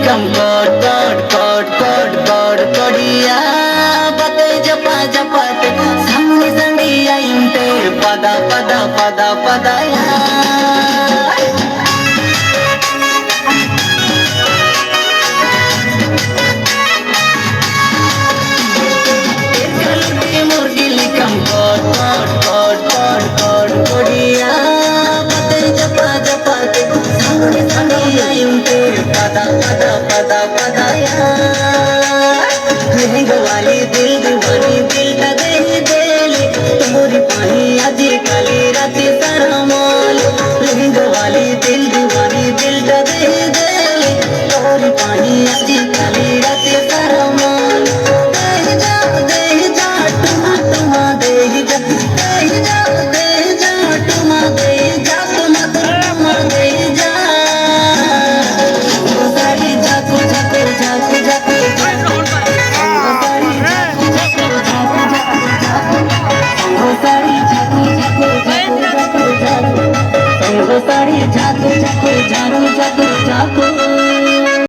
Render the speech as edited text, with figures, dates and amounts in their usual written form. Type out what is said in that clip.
Come God, God, God, God, God, Kodia, Pate Japa Japate, Samni Sandia Inte, Pada Pada Pada Padaya. Come God, God, God, God, God, Kodia, Pate Japa Japate, Samni Sandia Inte, Pada Pada Pada Padaya. Leheng wali dil